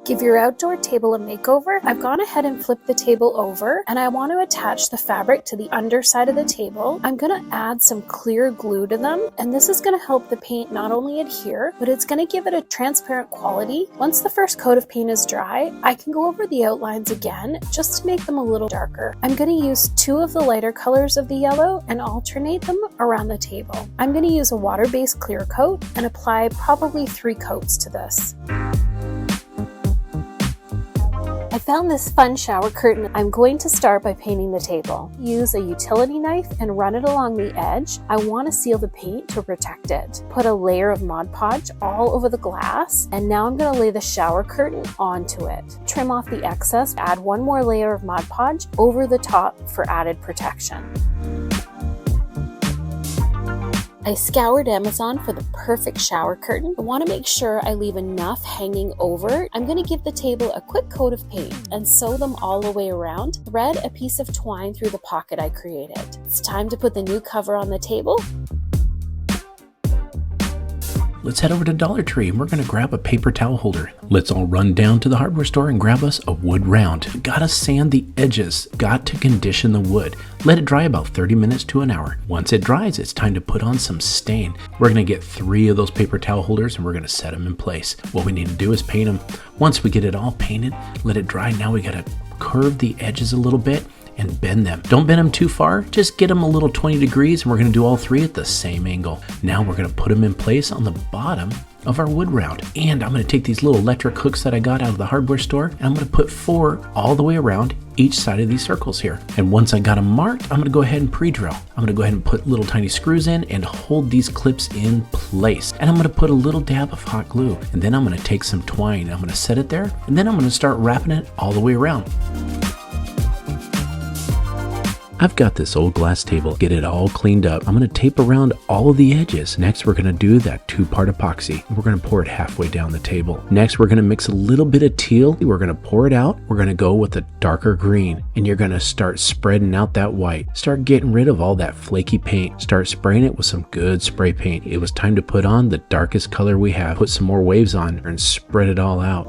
Give your outdoor table a makeover. I've gone ahead and flipped the table over, and I want to attach the fabric to the underside of the table. I'm going to add some clear glue to them, and this is going to help the paint not only adhere, but it's going to give it a transparent quality. Once the first coat of paint is dry, I can go over the outlines again just to make them a little darker. I'm going to use 2 of the lighter colors of the yellow and alternate them around the table. I'm going to use a water-based clear coat and apply probably 3 coats to this. I found this fun shower curtain. I'm going to start by painting the table. Use a utility knife and run it along the edge. I want to seal the paint to protect it. Put a layer of Mod Podge all over the glass, and now I'm going to lay the shower curtain onto it. Trim off the excess, add 1 more layer of Mod Podge over the top for added protection. I scoured Amazon for the perfect shower curtain. I want to make sure I leave enough hanging over. I'm going to give the table a quick coat of paint and sew them all the way around. Thread a piece of twine through the pocket I created. It's time to put the new cover on the table. Let's head over to Dollar Tree and we're going to grab a paper towel holder. Let's all run down to the hardware store and grab us a wood round. Gotta sand the edges, got to condition the wood. Let it dry about 30 minutes to an hour. Once it dries, it's time to put on some stain. We're going to get 3 of those paper towel holders and we're going to set them in place. What we need to do is paint them. Once we get it all painted, let it dry. Now we got to curve the edges a little bit and bend them. Don't bend them too far, just get them a little 20 degrees and we're gonna do all 3 at the same angle. Now we're gonna put them in place on the bottom of our wood round. And I'm gonna take these little electric hooks that I got out of the hardware store and I'm gonna put 4 all the way around each side of these circles here. And once I got them marked, I'm gonna go ahead and pre-drill. I'm gonna go ahead and put little tiny screws in and hold these clips in place. And I'm gonna put a little dab of hot glue. And then I'm gonna take some twine, I'm gonna set it there, and then I'm gonna start wrapping it all the way around. I've got this old glass table, get it all cleaned up. I'm gonna tape around all of the edges. Next, we're gonna do that 2-part epoxy. We're gonna pour it halfway down the table. Next, we're gonna mix a little bit of teal. We're gonna pour it out. We're gonna go with a darker green and you're gonna start spreading out that white. Start getting rid of all that flaky paint. Start spraying it with some good spray paint. It was time to put on the darkest color we have. Put some more waves on and spread it all out.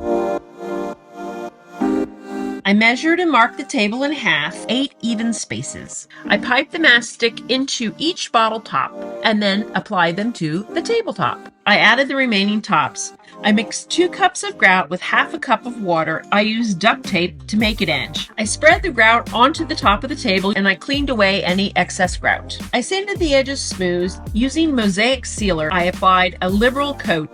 I measured and marked the table in half, 8 even spaces. I piped the mastic into each bottle top and then applied them to the tabletop. I added the remaining tops. I mixed 2 cups of grout with half a cup of water. I used duct tape to make it edge. I spread the grout onto the top of the table and I cleaned away any excess grout. I sanded the edges smooth. Using mosaic sealer, I applied a liberal coat.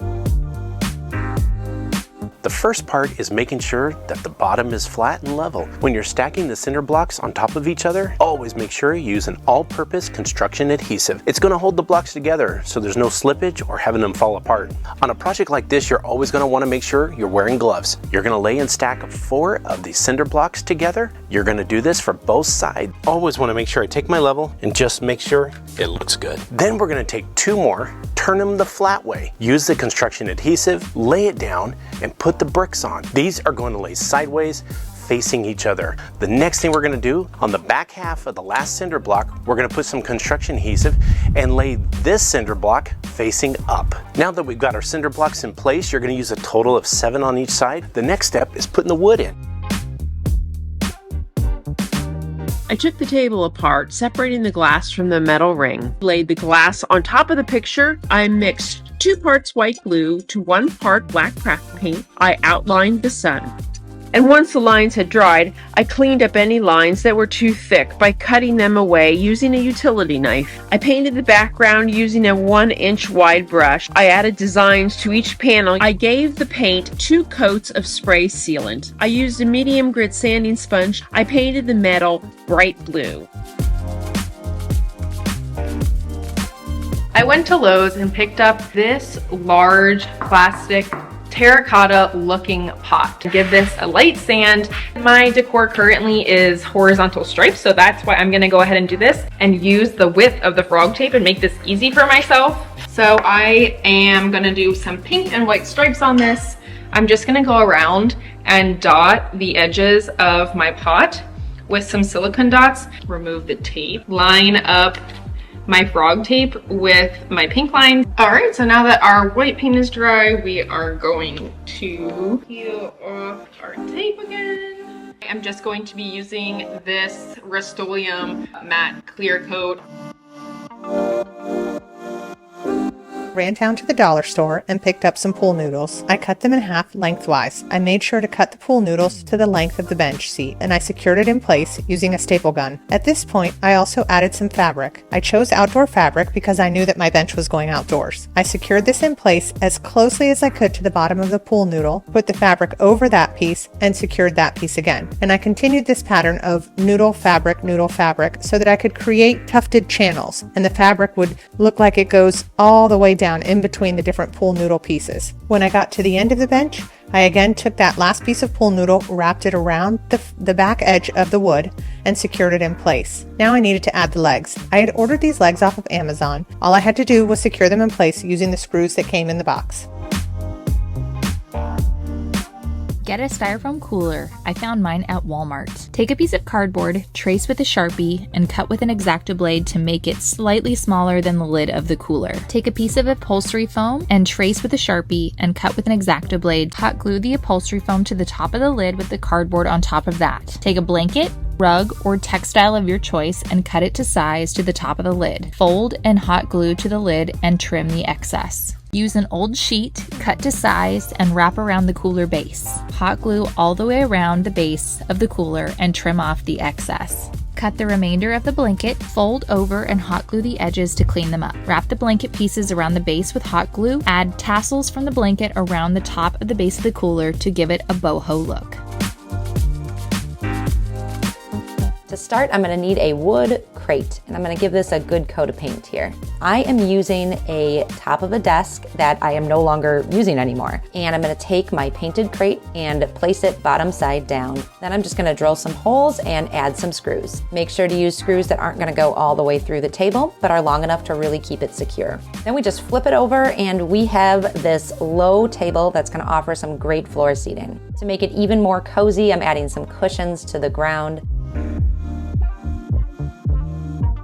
The first part is making sure that the bottom is flat and level. When you're stacking the cinder blocks on top of each other, always make sure you use an all-purpose construction adhesive. It's going to hold the blocks together so there's no slippage or having them fall apart. On a project like this, you're always going to want to make sure you're wearing gloves. You're going to lay and stack 4 of these cinder blocks together. You're going to do this for both sides. Always want to make sure I take my level and just make sure it looks good. Then we're going to take 2 more, turn them the flat way. Use the construction adhesive, lay it down, and put the bricks on. These are going to lay sideways, facing each other. The next thing we're going to do, on the back half of the last cinder block, we're going to put some construction adhesive and lay this cinder block facing up. Now that we've got our cinder blocks in place, you're going to use a total of 7 on each side. The next step is putting the wood in. I took the table apart, separating the glass from the metal ring. Laid the glass on top of the picture. I mixed 2 parts white glue to 1 part black craft paint. I outlined the sun. And once the lines had dried, I cleaned up any lines that were too thick by cutting them away using a utility knife. I painted the background using a 1-inch wide brush. I added designs to each panel. I gave the paint 2 coats of spray sealant. I used a medium grit sanding sponge. I painted the metal bright blue. I went to Lowe's and picked up this large plastic terracotta looking pot to give this a light sand. My decor currently is horizontal stripes, so that's why I'm gonna go ahead and do this and use the width of the frog tape and make this easy for myself. So I am gonna do some pink and white stripes on this. I'm just gonna go around and dot the edges of my pot with some silicone dots. Remove the tape, line up my frog tape with my pink line. All right, so now that our white paint is dry, we are going to peel off our tape again. I'm just going to be using this Rust-Oleum matte clear coat. Ran down to the dollar store and picked up some pool noodles. I cut them in half lengthwise. I made sure to cut the pool noodles to the length of the bench seat, and I secured it in place using a staple gun. At this point, I also added some fabric. I chose outdoor fabric because I knew that my bench was going outdoors. I secured this in place as closely as I could to the bottom of the pool noodle, put the fabric over that piece, and secured that piece again. And I continued this pattern of noodle fabric so that I could create tufted channels, and the fabric would look like it goes all the way down in between the different pool noodle pieces. When I got to the end of the bench, I again took that last piece of pool noodle, wrapped it around the back edge of the wood, and secured it in place. Now I needed to add the legs. I had ordered these legs off of Amazon. All I had to do was secure them in place using the screws that came in the box. Get a styrofoam cooler. I found mine at Walmart. Take a piece of cardboard, trace with a Sharpie, and cut with an X-Acto blade to make it slightly smaller than the lid of the cooler. Take a piece of upholstery foam and trace with a Sharpie and cut with an X-Acto blade. Hot glue the upholstery foam to the top of the lid with the cardboard on top of that. Take a blanket, rug, or textile of your choice and cut it to size to the top of the lid. Fold and hot glue to the lid and trim the excess. Use an old sheet, cut to size, and wrap around the cooler base. Hot glue all the way around the base of the cooler and trim off the excess. Cut the remainder of the blanket, fold over, and hot glue the edges to clean them up. Wrap the blanket pieces around the base with hot glue. Add tassels from the blanket around the top of the base of the cooler to give it a boho look. To start, I'm going to need a wood crate, and I'm going to give this a good coat of paint here. I am using a top of a desk that I am no longer using anymore, and I'm going to take my painted crate and place it bottom side down. Then I'm just going to drill some holes and add some screws. Make sure to use screws that aren't going to go all the way through the table, but are long enough to really keep it secure. Then we just flip it over, and we have this low table that's going to offer some great floor seating. To make it even more cozy, I'm adding some cushions to the ground.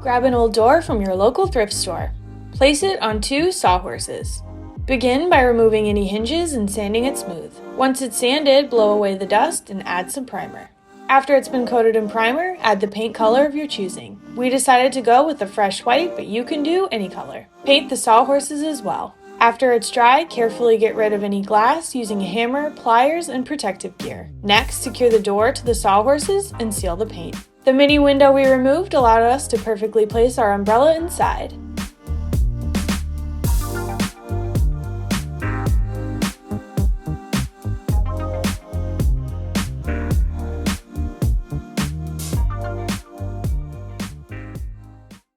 Grab an old door from your local thrift store. Place it on 2 sawhorses. Begin by removing any hinges and sanding it smooth. Once it's sanded, blow away the dust and add some primer. After it's been coated in primer, add the paint color of your choosing. We decided to go with a fresh white, but you can do any color. Paint the sawhorses as well. After it's dry, carefully get rid of any glass using a hammer, pliers, and protective gear. Next, secure the door to the sawhorses and seal the paint. The mini window we removed allowed us to perfectly place our umbrella inside.